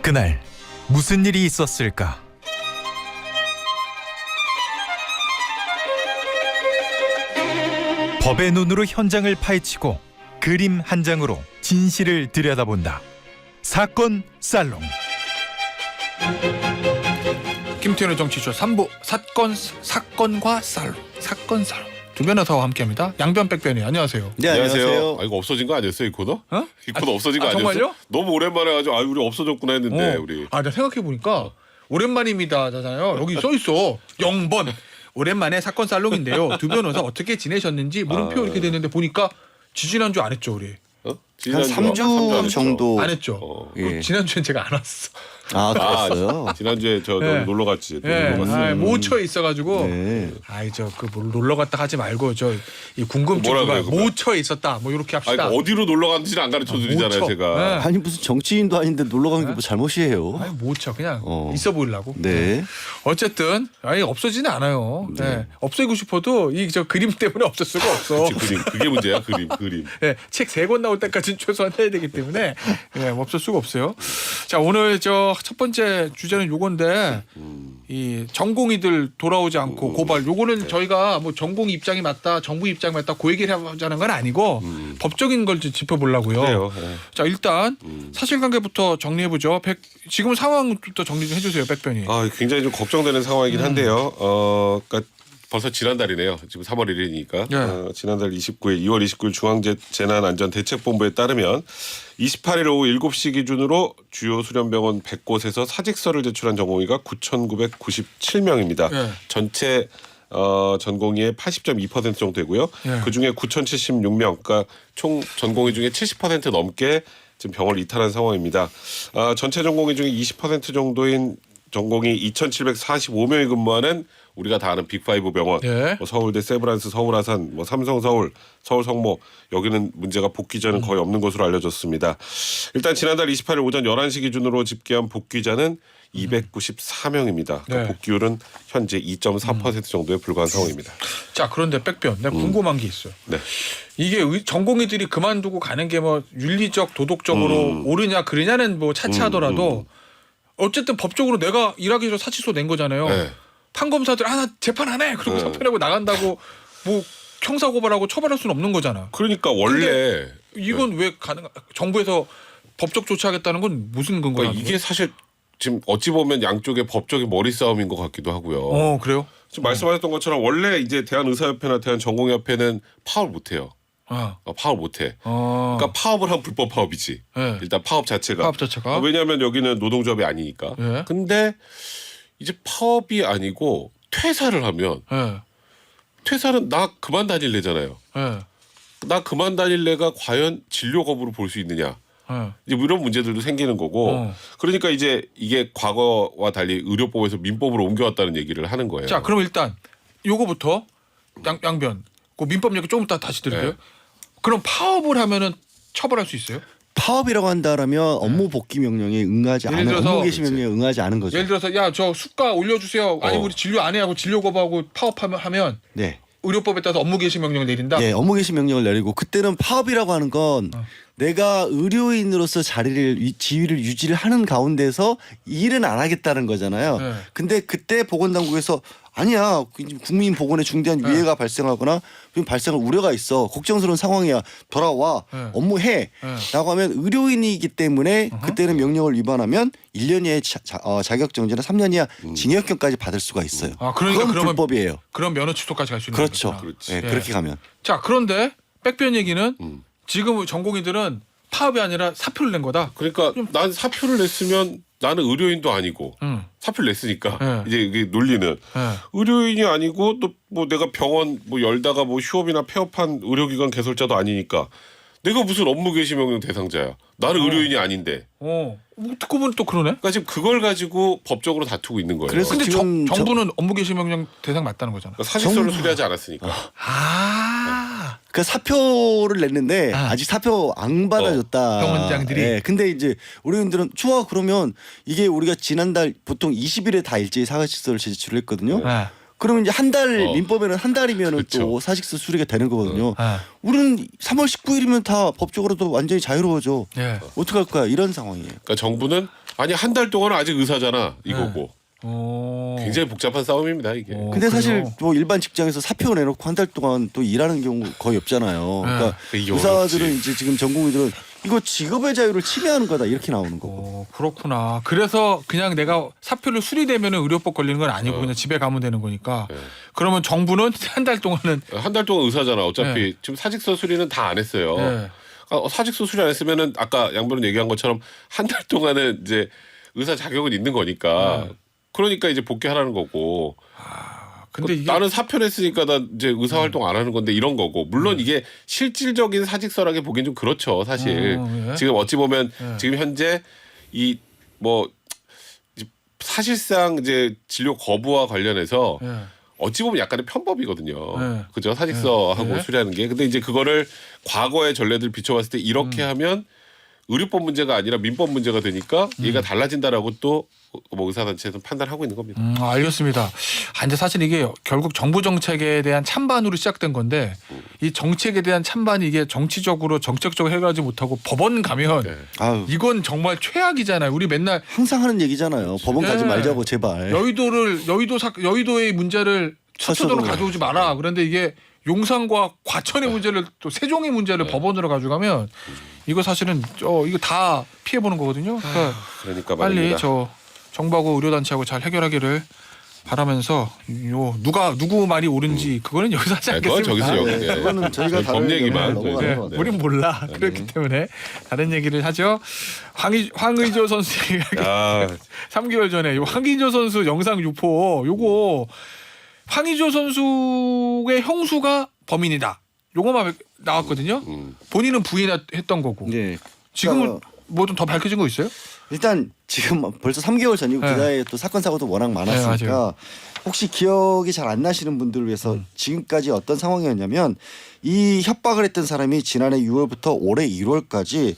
그날 무슨 일이 있었을까? 법의 눈으로 현장을 파헤치고 그림 한 장으로 진실을 들여다본다. 사건 살롱. 김태현의 정치쇼 3부 사건과 살롱. 사건 살롱. 두 변호사와 함께합니다. 양변 백변이 안녕하세요. 네, 안녕하세요. 아, 이거 없어진 거 아니었어요, 이 코너? 어? 이 코너 없어진 거 아니었어? 정말요? 너무 오랜만에 가지고 우리 없어졌구나 했는데 우리. 내가 생각해 보니까 오랜만입니다잖아요. 여기 써 있어. 0번. 오랜만에 사건 살롱인데요. 두 변호사 어떻게 지내셨는지 물음표 이렇게 됐는데 보니까 지지난주 안 했죠, 우리. 어? 한 3주 정도 안 했죠. 예. 지난주엔 제가 안 왔어. 아, 그랬어요? 지난주에 저 네. 놀러 갔지. 또 예. 놀러 갔어요. 모처에 있어가지고 네. 놀러 갔다 하지 말고 이 궁금증 뭐라 그래요, 그러면? 모처에 있었다. 뭐 이렇게 아니, 합시다. 어디로 놀러 갔는지는 안 가르쳐 드리잖아요, 모처. 제가. 네. 아니 무슨 정치인도 아닌데 놀러 가는 게 뭐 잘못이에요? 아니 모처 그냥 어. 있어 보이려고. 네. 어쨌든 아니 없어지는 않아요. 네. 없애고 싶어도 이 저 그림 때문에 없을 수가 없어. 그치, 그림. 그게 문제야, 그림. 네, 책 3권 나올 때까지는 최소한 해야 되기 때문에 네, 없을 수가 없어요. 자, 오늘 저 첫 번째 주제는 요건데 이 전공의들 돌아오지 않고 고발. 요거는 저희가 뭐 전공의 입장이 맞다, 정부 입장이 맞다 그 얘기를 하자는 건 아니고 법적인 걸 짚어보려고요. 그래요. 네. 자, 일단 사실관계부터 정리해보죠. 지금 상황부터 정리 좀 해주세요, 백변이. 아, 굉장히 좀 걱정되는 상황이긴 한데요. 그러니까 벌써 지난달이네요. 지금 3월 1일이니까. 네. 지난달 29일, 2월 29일 중앙재난안전대책본부에 따르면 28일 오후 7시 기준으로 주요 수련병원 100곳에서 사직서를 제출한 전공의가 9,997명입니다. 네. 전체 전공의의 80.2% 정도 되고요. 네. 그중에 9,076명, 그러니까 총 전공의 중에 70% 넘게 지금 병원을 이탈한 상황입니다. 전체 전공의 중에 20% 정도인 전공이 2,745명이 근무하는 우리가 다 아는 빅5 병원, 네. 뭐 서울대 세브란스, 서울아산, 뭐 삼성서울, 서울성모 여기는 문제가 복귀자는 거의 없는 것으로 알려졌습니다. 일단 지난달 28일 오전 11시 기준으로 집계한 복귀자는 294명입니다. 그러니까 네. 복귀율은 현재 2.4% 정도에 불과한 상황입니다. 자, 그런데 백변 내가 궁금한 게 있어요. 네. 이게 전공의들이 그만두고 가는 게 뭐 윤리적 도덕적으로 옳으냐 그르냐는 뭐 차치하더라도 어쨌든 법적으로 내가 일하기 위해서 사직서 낸 거잖아요. 네. 판검사들 나 재판 안 해. 그리고 사표내고 나간다고 뭐 형사고발하고 처벌할 수는 없는 거잖아. 그러니까 원래 이건 왜 가능? 정부에서 법적 조치하겠다는 건 무슨 근거야? 그러니까 이게 사실 지금 어찌 보면 양쪽의 법적인 머리 싸움인 것 같기도 하고요. 그래요? 지금 말씀하셨던 것처럼 원래 이제 대한의사협회나 대한전공의협회는 파업을 못해요. 파업 못해. 그러니까 파업을 하면 불법 파업이지. 네. 일단 파업 자체가. 파업 자체가. 왜냐하면 여기는 노동조합이 아니니까. 네. 근데 이제 파업이 아니고 퇴사를 하면 네. 퇴사는 나 그만 다닐래잖아요. 네. 나 그만 다닐래가 과연 진료 거부로 볼 수 있느냐. 네. 이제 이런 문제들도 생기는 거고. 그러니까 이제 이게 과거와 달리 의료법에서 민법으로 옮겨왔다는 얘기를 하는 거예요. 자, 그럼 일단 요거부터 양변. 그 민법 얘기 조금 이따 다시 드릴게요. 네. 그럼 파업을 하면은 처벌할 수 있어요? 파업이라고 한다라면 업무 복귀 명령에 응하지 예를 않은 들어서 업무 개시 명령에 응하지 않은 거죠. 예를 들어서 야 저 수가 올려주세요. 아니 우리 진료 안 해 하고 진료 거부하고 파업하면 네. 의료법에 따라서 업무 개시 명령을 내린다. 네, 업무 개시 명령을 내리고 그때는 파업이라고 하는 건 내가 의료인으로서 지위를 유지를 하는 가운데서 일은 안 하겠다는 거잖아요. 네. 근데 그때 보건당국에서 아니야 국민 보건에 중대한 위해가 발생하거나 발생할 우려가 있어 걱정스러운 상황이야 돌아와 네. 업무해 네. 라고 하면 의료인이기 때문에 그때는 명령을 위반하면 1년 이하의 자격정지나 3년 이하 징역형까지 받을 수가 있어요. 그러니까 그건 그러면 불법이에요. 그럼 면허 취소까지 갈 수 있는 그렇죠. 거구나. 네, 예. 그렇게 가면. 자, 그런데 백변 얘기는 지금 전공의들은 파업이 아니라 사표를 낸 거다. 그러니까 난 사표를 냈으면 나는 의료인도 아니고 사표를 냈으니까 네. 이제 이게 논리는 네. 의료인이 아니고 또 뭐 내가 병원 뭐 열다가 뭐 휴업이나 폐업한 의료기관 개설자도 아니니까 내가 무슨 업무 개시 명령 대상자야. 나는 의료인이 아닌데. 뭐 듣고 보니 또 그러네. 그러니까 지금 그걸 가지고 법적으로 다투고 있는 거예요. 그래서 근데 지금 정부는 업무 개시 명령 대상 맞다는 거잖아. 그러니까 사직서를 수리하지 않았으니까. 그 사표를 냈는데 아직 사표 안 받아줬다. 병원장들이. 네, 근데 이제 의료인들은 좋아 그러면 이게 우리가 지난달 보통 20일에 다 일제히 사직서를 제출을 했거든요. 네. 그러면 이제 한 달 민법에는 한 달이면은 그쵸. 또 사직서 수리가 되는 거거든요. 네. 우리는 3월 19일이면 다 법적으로도 완전히 자유로워져. 예. 어떻게 할 거야 이런 상황이에요. 그러니까 정부는 아니 한 달 동안은 아직 의사잖아 이거고. 굉장히 복잡한 싸움입니다 이게. 근데 사실 뭐 일반 직장에서 사표 내놓고 한 달 동안 또 일하는 경우 거의 없잖아요. 그러니까 이게 의사들은 어렵지. 이제 지금 전공의들은 이거 직업의 자유를 침해하는 거다 이렇게 나오는 거고. 그렇구나. 그래서 그냥 내가 사표를 수리되면 의료법 걸리는 건 아니고 그냥 집에 가면 되는 거니까. 그러면 정부는 한 달 동안은 한 달 동안 의사잖아. 어차피 지금 사직서 수리는 다 안 했어요. 네. 사직서 수리 안 했으면은 아까 양변은 얘기한 것처럼 한 달 동안은 이제 의사 자격은 있는 거니까. 그러니까 이제 복귀하라는 거고. 근데 이게 나는 사표 냈으니까 나 이제 의사 활동 안 하는 건데 이런 거고. 물론 이게 실질적인 사직서라기 보기엔 좀 그렇죠, 사실. 예. 지금 어찌 보면 지금 현재 이 뭐 사실상 이제 진료 거부와 관련해서 예. 어찌 보면 약간의 편법이거든요. 네. 그죠? 사직서하고 네. 수리하는 게. 근데 이제 그거를 과거의 전례들 비춰봤을 때 이렇게 하면 의료법 문제가 아니라 민법 문제가 되니까 얘가 달라진다라고 또 뭐 의사단체에서 판단하고 있는 겁니다. 알겠습니다. 근데 사실 이게 결국 정부 정책에 대한 찬반으로 시작된 건데 이 정책에 대한 찬반이 이게 정치적으로 정책적으로 해가지 못하고 법원 가면 네. 아유, 이건 정말 최악이잖아요. 우리 맨날 항상 하는 얘기잖아요. 법원 가지 네. 말자고 제발. 여의도의 문제를 서초도로 서초도. 가져오지 마라. 그런데 이게 용산과 과천의 문제를 또 세종의 문제를 법원으로 가져가면 이거 사실은 이거 다 피해 보는 거거든요. 그러니까 빨리 말입니다. 저 정부하고 의료단체하고 잘 해결하기를 바라면서 누구 말이 옳은지 그거는 여기서 하지 그건 않겠습니다. 저기서 여기. 네, 그거는 저희가 법 다른 얘기만. 얘기를 넘어가는 네, 것 같아요. 우린 몰라. 그렇기 때문에 다른 얘기를 하죠. 황의조 선수의 아, 3개월 전에 요 황의조 선수 영상 유포 요거 황의조 선수의 형수가 범인이다. 요거만 나왔거든요. 본인은 부인했던 거고. 네. 지금은 뭐 좀 더 밝혀진 거 있어요? 일단 지금 벌써 3개월 전이고 네. 그다음에 또 사건 사고도 워낙 네, 많았으니까 맞아요. 혹시 기억이 잘 안 나시는 분들을 위해서 지금까지 어떤 상황이었냐면 이 협박을 했던 사람이 지난해 6월부터 올해 1월까지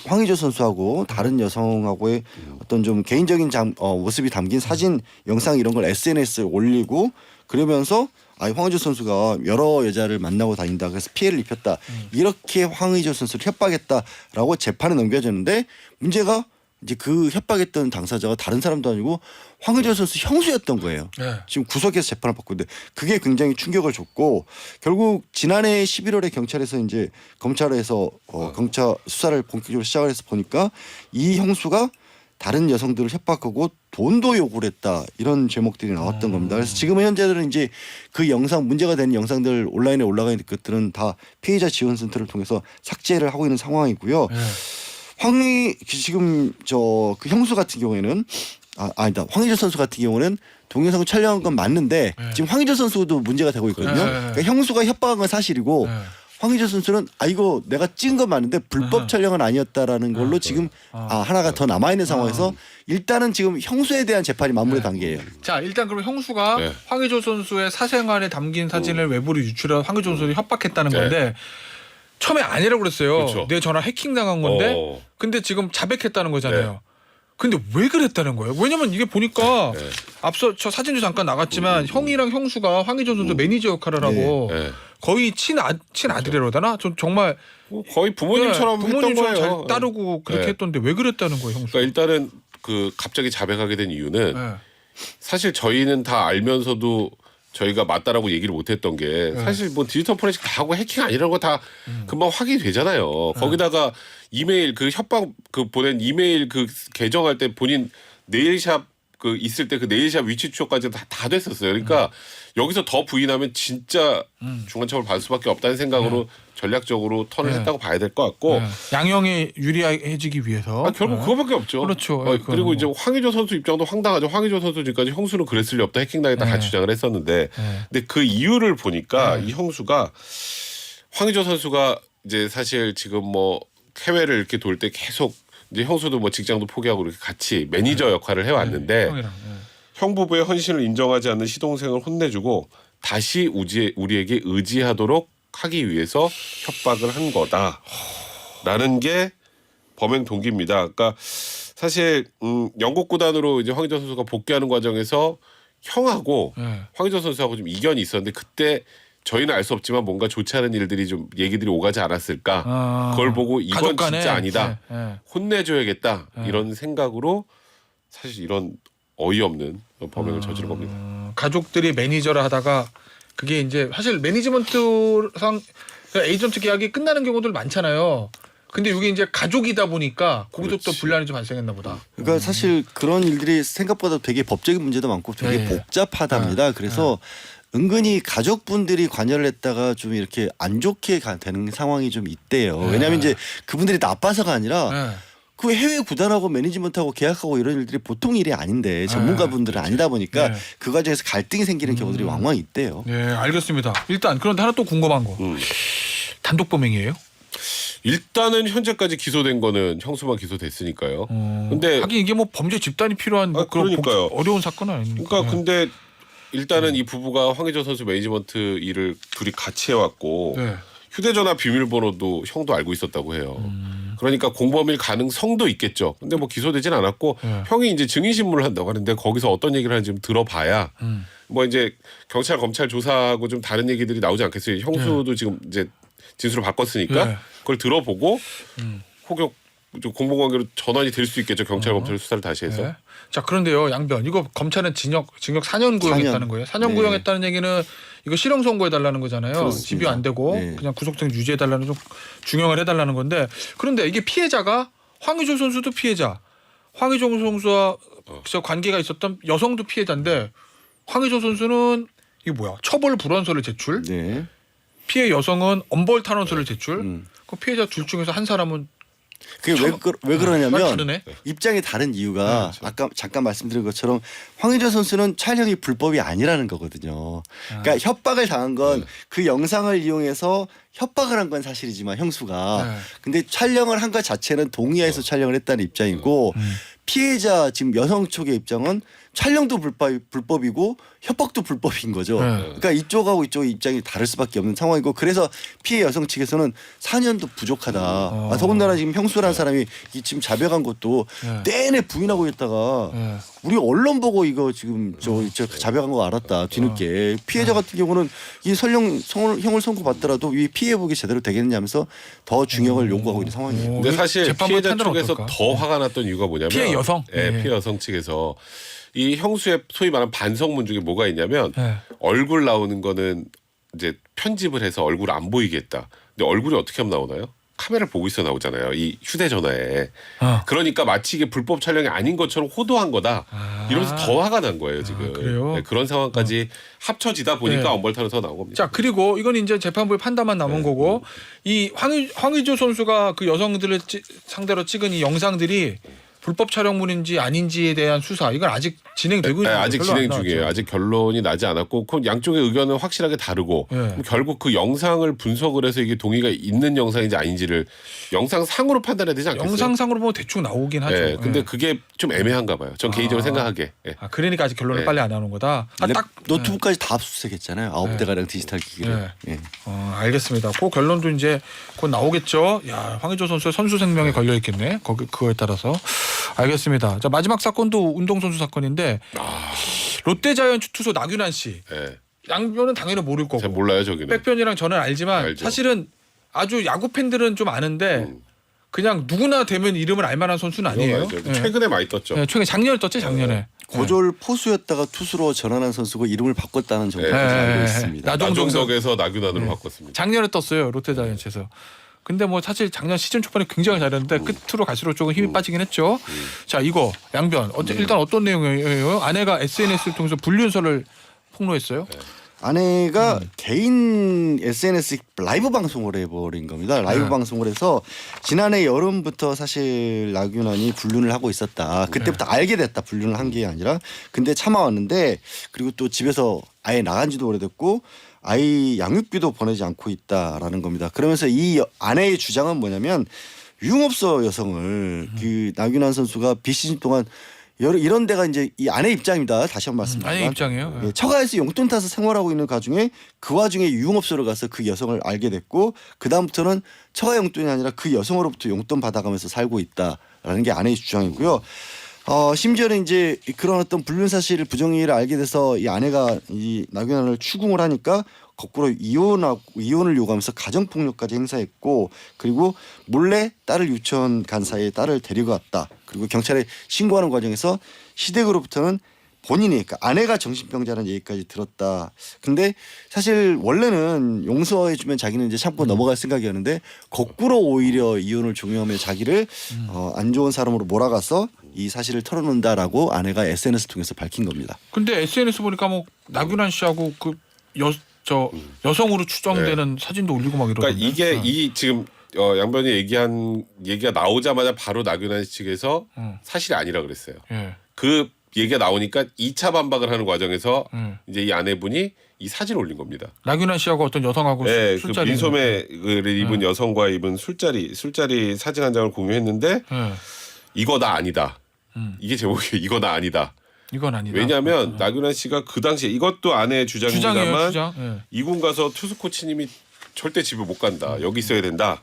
황의조 선수하고 다른 여성하고의 어떤 좀 개인적인 모습이 담긴 사진, 영상 이런 걸 SNS에 올리고 그러면서 황의조 선수가 여러 여자를 만나고 다닌다. 그래서 피해를 입혔다. 이렇게 황의조 선수를 협박했다라고 재판에 넘겨졌는데 문제가 이제 그 협박했던 당사자가 다른 사람도 아니고 황의조 선수 형수였던 거예요. 네. 지금 구속해서 재판을 받고 있는데 그게 굉장히 충격을 줬고 결국 지난해 11월에 경찰에서 이제 검찰에서 경찰 수사를 본격적으로 시작을 해서 보니까 이 형수가 다른 여성들을 협박하고 돈도 요구를 했다 이런 제목들이 나왔던 겁니다. 그래서 지금 현재들은 이제 그 영상 문제가 되는 영상들 온라인에 올라가 있는 것들은 다 피해자 지원 센터를 통해서 삭제를 하고 있는 상황이고요. 지금 그 형수 같은 경우에는 아니다 황의조 선수 같은 경우는 동영상 촬영한 건 맞는데 지금 황의조 선수도 문제가 되고 있거든요. 그러니까 형수가 협박한 건 사실이고. 황의조 선수는 이거 내가 찍은 건 맞는데 불법 촬영은 아니었다라는 걸로 지금 하나가 더 남아 있는 상황에서 일단은 지금 형수에 대한 재판이 마무리 단계예요. 자 일단 그럼 형수가 네. 황의조 선수의 사생활에 담긴 사진을 외부로 유출해서 황의조 선수를 협박했다는 건데 처음에 아니라고 그랬어요. 그렇죠. 내 전화 해킹 당한 건데 근데 지금 자백했다는 거잖아요. 근데 왜 그랬다는 거예요? 왜냐면 이게 보니까 앞서 저 사진도 잠깐 나갔지만 형이랑 형수가 황의조 선수 매니저 역할을 하고 거의 친아들이라고 하나? 좀 정말 거의 부모님처럼 했던 부모님처럼 거예요. 잘 따르고 그렇게 네. 했던데 왜 그랬다는 거예요, 형수? 그러니까 일단은 그 갑자기 자백하게 된 이유는 네. 사실 저희는 다 알면서도 저희가 맞다라고 얘기를 못했던 게 사실 뭐 디지털 포렌식 다 하고 해킹 아니라는 거 다 금방 확인이 되잖아요. 거기다가 이메일 그 협박 그 보낸 이메일 그 계정할 때 본인 네일샵 그 있을 때 그 네일샵 위치 추적까지 다 됐었어요. 그러니까 여기서 더 부인하면 진짜 중간처벌 받을 수밖에 없다는 생각으로 전략적으로 턴을 했다고 봐야 될 것 같고 양형이 유리해지기 위해서 결국 그거밖에 없죠. 그렇죠. 그리고 이제 황의조 선수 입장도 황당하죠. 황의조 선수 지금까지 형수는 그랬을 리 없다. 해킹당했다 같이 주장을 했었는데 근데 그 이유를 보니까 이 형수가 황의조 선수가 이제 사실 지금 뭐 해외를 이렇게 돌 때 계속 이제 형수도 뭐 직장도 포기하고 이렇게 같이 매니저 역할을 해왔는데 형이랑, 형 부부의 헌신을 인정하지 않는 시동생을 혼내주고 다시 우리에게 의지하도록 하기 위해서 협박을 한 거다라는 게 범행 동기입니다. 그러니까 사실 영국 구단으로 이제 황의조 선수가 복귀하는 과정에서 형하고 황의조 선수하고 좀 이견이 있었는데 그때 저희는 알 수 없지만 뭔가 좋지 않은 일들이 좀 얘기들이 오가지 않았을까. 아, 그걸 보고 이건 가족 간에, 진짜 아니다. 네. 혼내줘야겠다. 이런 생각으로 사실 이런 어이없는 범행을 저지른 겁니다. 가족들이 매니저를 하다가 그게 이제 사실 매니지먼트상 에이전트 계약이 끝나는 경우들 많잖아요. 근데 이게 이제 가족이다 보니까 거기도 또 그렇지. 분란이 좀 발생했나 보다. 그러니까 사실 그런 일들이 생각보다 되게 법적인 문제도 많고 되게 예. 복잡하답니다. 그래서 은근히 가족분들이 관여를 했다가 좀 이렇게 안 좋게 되는 상황이 좀 있대요. 왜냐하면 이제 그분들이 나빠서가 아니라 네. 그 해외 구단하고 매니지먼트하고 계약하고 이런 일들이 보통 일이 아닌데 전문가분들은 아니다 보니까 네. 그 과정에서 갈등이 생기는 경우들이 왕왕 있대요. 네, 알겠습니다. 일단 그런데 하나 또 궁금한 거. 단독 범행이에요? 일단은 현재까지 기소된 거는 형수만 기소됐으니까요. 근데 하긴 이게 뭐 범죄 집단이 필요한 뭐 그런 그러니까요. 어려운 사건은 아니니까. 그러니까 근데 일단은 이 부부가 황의조 선수 매니지먼트 일을 둘이 같이 해왔고 네. 휴대전화 비밀번호도 형도 알고 있었다고 해요. 그러니까 공범일 가능성도 있겠죠. 근데 뭐 기소되진 않았고 네. 형이 이제 증인신문을 한다고 하는데 거기서 어떤 얘기를 하는지 좀 들어봐야 뭐 이제 경찰 검찰 조사하고 좀 다른 얘기들이 나오지 않겠어요. 형수도 지금 이제 진술을 바꿨으니까 네. 그걸 들어보고 혹여 좀 공범관계로 전환이 될 수 있겠죠. 경찰 검찰 수사를 다시 해서. 네. 자 그런데요 양변 이거 검찰은 징역 4년 구형했다는 4년. 거예요. 4년 네. 구형했다는 얘기는 이거 실형 선고해달라는 거잖아요. 그렇습니다. 집유 안 되고 네. 그냥 구속된 유지해달라는 좀 중형을 해달라는 건데 그런데 이게 피해자가 황의조 선수도 피해자, 황의조 선수와 저 관계가 있었던 여성도 피해자인데 황의조 선수는 이게 뭐야 처벌 불원서를 제출, 네. 피해 여성은 엄벌 탄원서를 제출. 음. 그 피해자 둘 중에서 한 사람은 그게 왜 말 그러냐면 다르네. 입장이 다른 이유가 아까 잠깐 말씀드린 것처럼 황의조 선수는 촬영이 불법이 아니라는 거거든요. 그러니까 협박을 당한 건 그 영상을 이용해서 협박을 한 건 사실이지만 형수가 네. 근데 촬영을 한 것 자체는 동의해서 촬영을 했다는 입장이고 피해자 지금 여성 쪽의 입장은 촬영도 불법이고 협박도 불법인 거죠. 네. 그러니까 이쪽하고 이쪽의 입장이 다를 수밖에 없는 상황이고 그래서 피해 여성 측에서는 4년도 부족하다. 더군다나 지금 형수라는 사람이 이 지금 자백한 것도 내내 부인하고 있다가 네. 우리 언론 보고 이거 지금 저 자백한 거 알았다 뒤늦게 피해자 같은 경우는 이 형을 선고받더라도 이 피해복이 제대로 되겠느냐면서 더 중형을 요구하고 있는 상황이에요. 근데 사실 재판부 피해자 판단은 쪽에서 어떨까? 더 화가 났던 이유가 뭐냐면 피해 여성? 네, 네. 피해 여성 측에서 이 형수의 소위 말하는 반성문 중에 뭐가 있냐면 네. 얼굴 나오는 거는 이제 편집을 해서 얼굴 안 보이게 했다. 근데 얼굴이 어떻게 하면 나오나요? 카메라를 보고 있어 나오잖아요. 이 휴대전화에. 그러니까 마치 이게 불법 촬영이 아닌 것처럼 호도한 거다. 이러면서 더 화가 난 거예요 지금. 그래요? 네, 그런 상황까지 합쳐지다 보니까 네. 엄벌탄원서가 나온 겁니다. 자 그리고 이건 이제 재판부의 판단만 남은 거고 이 황의조 선수가 그 여성들을 상대로 찍은 이 영상들이 불법 촬영물인지 아닌지에 대한 수사 이건 아직 진행되고 있는 네, 거죠. 아직 별로 안 진행 중이에요. 나왔죠. 아직 결론이 나지 않았고 그 양쪽의 의견은 확실하게 다르고 네. 그럼 결국 그 영상을 분석을 해서 이게 동의가 있는 영상인지 아닌지를 영상상으로 판단해야 되지 않겠어요? 영상상으로 보면 대충 나오긴 하죠. 네, 근데 네. 그게 좀 애매한가 봐요. 전 개인적으로 생각하기에. 네. 아, 그러니까 아직 결론을 네. 빨리 안 나오는 거다. 딱 노트북까지 다 압수수색했잖아요. 9대 가량 디지털 기기를. 예. 알겠습니다. 그 결론도 이제 곧 나오겠죠. 야, 황의조 선수의 선수 생명에 걸려 있겠네. 그거에 따라서 알겠습니다. 자 마지막 사건도 운동선수 사건인데 롯데자이언츠 투수 나균환 씨 네. 양변은 당연히 모를 거고 잘 몰라요 저기는. 백변이랑 저는 알지만 알죠. 사실은 아주 야구 팬들은 좀 아는데 그냥 누구나 되면 이름을 알만한 선수는 아니에요. 알죠. 최근에 많이 떴죠. 네, 최근에 작년에 떴지 작년에. 고졸 포수였다가 투수로 전환한 선수고 이름을 바꿨다는 정도까지 네. 알고 있습니다. 나종덕에서 나균환으로 바꿨습니다. 작년에 떴어요 롯데자이언츠에서. 근데 뭐 사실 작년 시즌 초반에 굉장히 잘했는데 끝으로 갈수록 조금 힘이 빠지긴 했죠. 자 이거 양변 일단 어떤 내용이에요? 아내가 SNS를 통해서 불륜설을 폭로했어요. 아내가 개인 SNS 라이브 방송을 해버린 겁니다. 라이브 방송을 해서 지난해 여름부터 사실 나균환이 불륜을 하고 있었다. 그때부터 알게 됐다. 불륜을 한 게 아니라. 근데 참아왔는데 그리고 또 집에서 아예 나간 지도 오래됐고 아이 양육비도 보내지 않고 있다라는 겁니다. 그러면서 이 아내의 주장은 뭐냐면 유흥업소 여성을 그 나균환 선수가 비시즌 동안 이런 데가 이제 이 아내 입장입니다. 다시 한번 말씀드리면 아내 입장이에요. 예, 처가에서 용돈 타서 생활하고 있는 가중에 그 와중에 유흥업소를 가서 그 여성을 알게 됐고 그 다음부터는 처가 용돈이 아니라 그 여성으로부터 용돈 받아가면서 살고 있다라는 게 아내의 주장이고요. 심지어는 이제 그런 어떤 불륜 사실을 부정행위를 알게 돼서 이 아내가 이 나균안을 추궁을 하니까 거꾸로 이혼을 요구하면서 가정폭력까지 행사했고 그리고 몰래 딸을 유치원 간 사이에 딸을 데리고 왔다. 그리고 경찰에 신고하는 과정에서 시댁으로부터는 본인이 그러니까 아내가 정신병자라는 얘기까지 들었다. 근데 사실 원래는 용서해주면 자기는 이제 참고 넘어갈 생각이었는데 거꾸로 오히려 이혼을 종용하며 자기를 안 좋은 사람으로 몰아가서 이 사실을 털어놓는다라고 아내가 SNS를 통해서 밝힌 겁니다. 근데 SNS 보니까 뭐 나균안 씨하고 그 여성으로 추정되는 사진도 올리고 막 이러던데. 그러니까 이게 이 지금 양변이 얘기한 얘기가 나오자마자 바로 나균안 씨 측에서 사실이 아니라 그랬어요. 예. 그 얘기가 나오니까 2차 반박을 하는 과정에서 이제 이 아내분이 이 사진을 올린 겁니다. 나균안 씨하고 어떤 여성하고 네, 그 술자리. 민소매를 입은 여성과 입은 술자리 사진 한 장을 공유했는데 예. 이거 나 아니다. 이게 제목이 이거 나 아니다. 이건 아니다. 왜냐하면 나균안 씨가 그 당시에 이것도 아내의 주장이에요, 주장입니다만 주장. 예. 이군 가서 투수 코치님이 절대 집에 못 간다. 여기 있어야 된다.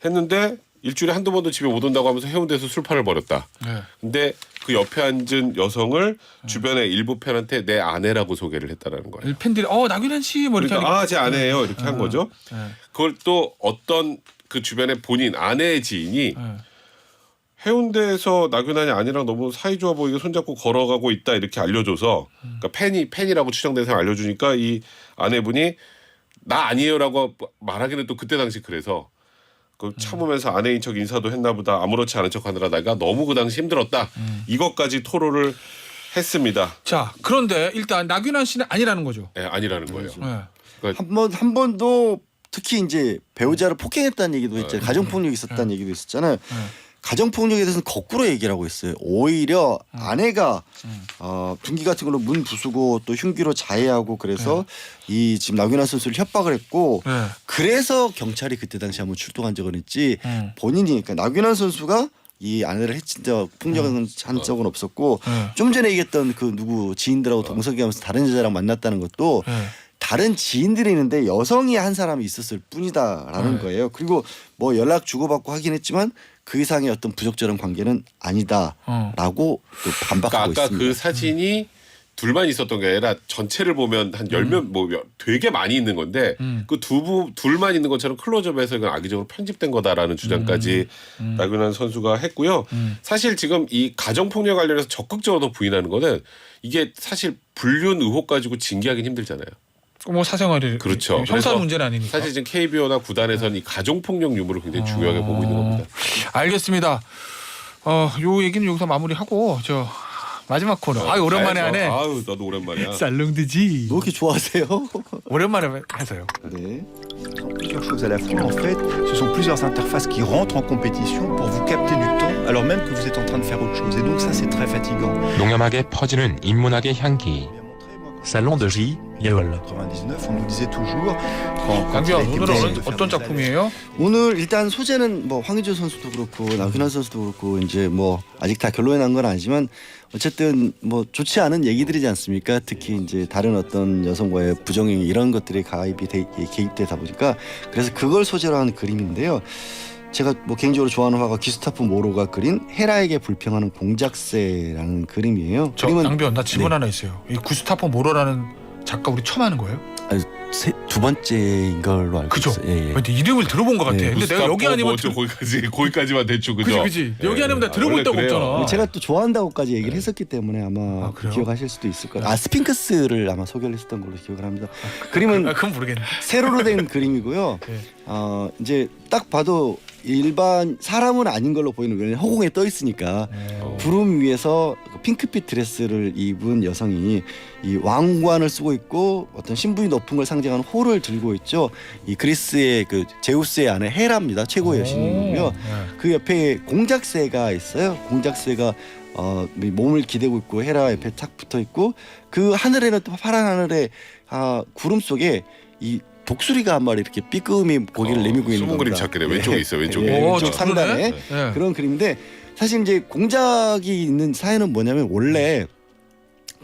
했는데 일주일에 한두 번도 집에 못 온다고 하면서 해운대에서 술판을 벌였다. 예. 근데 그 옆에 앉은 여성을 주변의 일부 팬한테 내 아내라고 소개를 했다라는 거예요. 팬들이 나균안 씨 뭐 이렇게 그러니까 하니까. 제 아내예요 이렇게 한 거죠. 예. 그걸 또 어떤 그 주변의 본인 아내의 지인이 예. 해운대에서 나균안이 아니랑 너무 사이좋아 보이게 손잡고 걸어가고 있다 이렇게 알려줘서 그러니까 팬이라고 추정되는 사람 알려주니까 이 아내분이 나 아니에요라고 말하기는 또 그때 당시 그래서 그 참으면서 아내인 척 인사도 했나 보다 아무렇지 않은 척 하느라 내가 너무 그 당시 힘들었다 이것까지 토로를 했습니다. 자, 그런데 일단 나균안 씨는 아니라는 거죠. 네, 아니라는 거예요. 예. 그러니까 한 번도 특히 이제 배우자를 폭행했다는 얘기도 있잖아요. 가정폭력이 있었다는 얘기도 있었잖아요. 가정폭력에 대해서는 거꾸로 얘기를 하고 있어요. 오히려 아내가 분기 같은 걸로 문 부수고 또 흉기로 자해하고 그래서 이 지금 나균안 선수를 협박을 했고 네. 그래서 경찰이 그때 당시 한번 출동한 적은 있지 본인이 그러니까 나균안 선수가 이 아내를 해친 적 폭력한 적은 없었고 좀 전에 얘기했던 그 누구 지인들하고 동석이하면서 다른 여자랑 만났다는 것도 다른 지인들이 있는데 여성이 한 사람이 있었을 뿐이다라는 거예요. 그리고 뭐 연락 주고받고 하긴 했지만 그 이상의 어떤 부적절한 관계는 아니다라고 또 반박하고 아까 있습니다. 그 사진이 둘만 있었던 게 아니라 전체를 보면 한 10명 뭐 되게 많이 있는 건데 그 둘만 있는 것처럼 클로즈업해서 이건 악의적으로 편집된 거다라는 주장까지 나균안 선수가 했고요. 사실 지금 이 가정폭력 관련해서 적극적으로 부인하는 거는 이게 사실 불륜 의혹 가지고 징계하기는 힘들잖아요. 뭐 사생활이 그렇죠. 형사 그래서 문제는 아니니까. 사실 지금 KBO나 구단에서는 이 가정폭력 유무를 굉장히 중요하게 보고 있는 겁니다. 알겠습니다. 요 얘기는 여기서 마무리하고 저 마지막 코너. 아유 오랜만에 하네. 아유 나도 오랜만이야. 쌀렁드지. 뭐 이렇게 좋아하세요? 오랜만에 해서요. 네. Plusieurs choses à la fois. En fait, ce sont plusieurs interfaces qui rentrent en compétition pour vous capter du temps alors même que vous êtes en train de faire autre chose. Et donc ça, c'est très fatigant. 농염하게 퍼지는 인문학의 향기. Salon de J. 99, on nous disait toujours quand il a 강비원 été 오늘은 possible de faire 어떤 des 작품이에요? 오늘 일단 소재는 뭐 황의조 선수도 그렇고 나균안 선수도 그렇고 이제 뭐 아직 다 결론이 난 건 아니지만 어쨌든 뭐 좋지 않은 얘기들이지 않습니까? 특히 이제 다른 어떤 여성과의 부정행위 이런 것들이 개입되다 보니까 그래서 그걸 소재로 한 그림인데요. 제가 뭐 개인적으로 좋아하는 화가 기스타프 모로가 그린 헤라에게 불평하는 공작새라는 그림이에요. 저 강비원 나 질문 하나 있어요. 이 구스타프 모로라는 작가 우리 처음 하는 거예요? 두 번째인 걸로 알고 그죠? 있어요. 예, 예. 근데 이름을 들어본 것 같아. 네. 근데 내가 여기 아니면 뭐죠 거기까지만 대충 그죠? 그지. 여기 아니면 내가 들어본 원래 적 그래요. 없잖아. 제가 또 좋아한다고까지 얘기를 했었기 때문에 아마 그래요? 기억하실 수도 있을 거예요. 스핑크스를 아마 소개를 했었던 걸로 기억을 합니다. 그림은 그건 모르겠네. 세로로 된 그림이고요. 네. 이제 딱 봐도 일반 사람은 아닌 걸로 보이는 왜냐면 허공에 떠 있으니까 구름 위에서 핑크빛 드레스를 입은 여성이 이 왕관을 쓰고 있고 어떤 신분이 높은 걸 상징하는 호를 들고 있죠. 이 그리스의 그 제우스의 아내 헤라입니다. 최고의 여신이고요. 그 옆에 공작새가 있어요. 공작새가 몸을 기대고 있고 헤라 옆에 탁 붙어 있고 그 하늘에는 또 파란 하늘에 구름 속에 이 독수리가 한 마리 이렇게 삐끔이 고개를 내밀고 있는 숨은 그림 겁니다. 찾기래. 왼쪽에 있어 왼쪽에. 예, 오, 왼쪽 저 상단에 그러네. 그런 그림인데 사실 이제 공작이 있는 사연은 뭐냐면 원래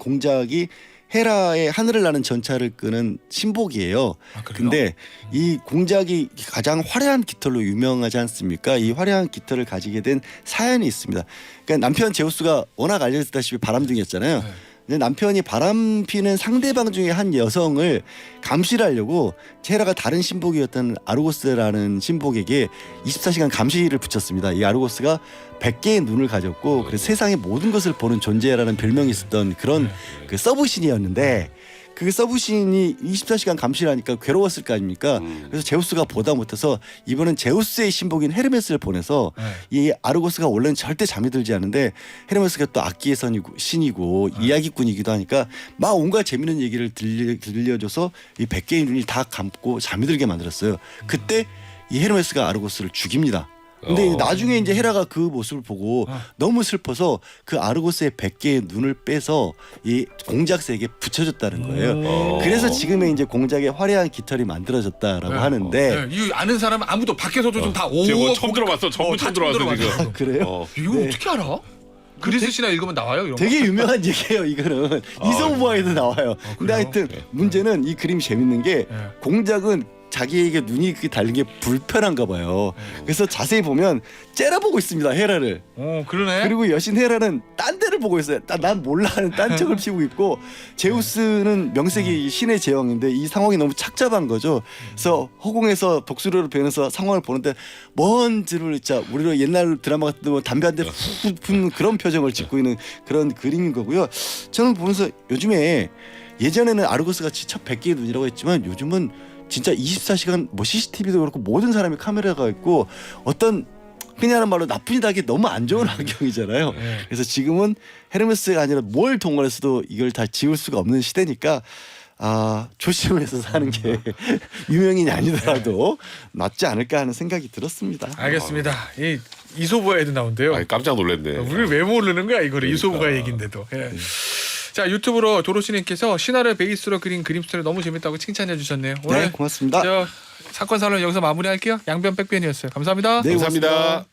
공작이 헤라의 하늘을 나는 전차를 끄는 신복이에요. 아, 그래요? 근데 이 공작이 가장 화려한 깃털로 유명하지 않습니까? 이 화려한 깃털을 가지게 된 사연이 있습니다. 그러니까 남편 제우스가 워낙 알려졌다시피 바람둥이였잖아요. 네. 근데 남편이 바람 피는 상대방 중에 한 여성을 감시를 하려고 헤라가 다른 신복이었던 아르고스라는 신복에게 24시간 감시를 붙였습니다. 이 아르고스가 100개의 눈을 가졌고 그래서 세상의 모든 것을 보는 존재라는 별명이 있었던 그런 그 서브신이었는데 그 서브신이 24시간 감시를 하니까 괴로웠을 거 아닙니까? 그래서 제우스가 보다 못해서 이번엔 제우스의 신복인 헤르메스를 보내서 네. 이 아르고스가 원래는 절대 잠이 들지 않은데 헤르메스가 또 악기의 신이고 이야기꾼이기도 하니까 막 온갖 재밌는 얘기를 들려줘서 이 100개의 눈이 다 감고 잠이 들게 만들었어요. 그때 이 헤르메스가 아르고스를 죽입니다. 근데 나중에 이제 헤라가 그 모습을 보고 너무 슬퍼서 그 아르고스의 100개의 눈을 빼서 이 공작새에게 붙여줬다는 거예요. 그래서 지금의 이제 공작의 화려한 깃털이 만들어졌다라고 네. 하는데 네, 이거 아는 사람은 아무도 밖에서도 좀 다 오. 지금 처음 들어봤어. 처음 들어봤어 지금. 그래요? 이거 어떻게 알아? 그리스 신화 읽으면 나와요 이런 거? 되게 유명한 얘기예요. 이거는 이소부아에도 나와요. 근데 하여튼 문제는 이 그림이 재밌는 게 네. 공작은 자기에게 눈이 달린 게 불편한가 봐요. 그래서 자세히 보면 째려보고 있습니다. 헤라를. 그러네. 그리고 여신 헤라는 딴 데를 보고 있어요. 난 몰라 하는 딴 척을 피우고 있고 제우스는 명색이 신의 제왕인데 이 상황이 너무 착잡한 거죠. 그래서 허공에서 독수리를 배우면서 상황을 보는데 먼 들을 진짜 우리로 옛날 드라마 같은 데 담배 한 대 후 푸는 그런 표정을 짓고 있는 그런 그림인 거고요. 저는 보면서 요즘에 예전에는 아르고스 같이 첫 100개의 눈이라고 했지만 요즘은 진짜 24시간 뭐 CCTV도 그렇고 모든 사람이 카메라가 있고 어떤 흔히 하는 말로 나쁜이다 하기 너무 안 좋은 환경이잖아요. 그래서 지금은 헤르메스가 아니라 뭘 동원해서도 이걸 다 지울 수가 없는 시대니까 조심을 해서 사는 게 유명인이 아니더라도 낫지 않을까 하는 생각이 들었습니다. 알겠습니다. 이 이소부아에도 나온대요. 아니, 깜짝 놀랐네. 우리 왜 모르는 거야 이거를 이소부아 얘긴데도. 예. 자 유튜브로 도로시님께서 신화를 베이스로 그린 그림 스토리 너무 재밌다고 칭찬해 주셨네요. 오늘 네, 고맙습니다. 저 사건 살론 여기서 마무리할게요. 양변 백변이었어요. 감사합니다. 네, 감사합니다. 고맙습니다.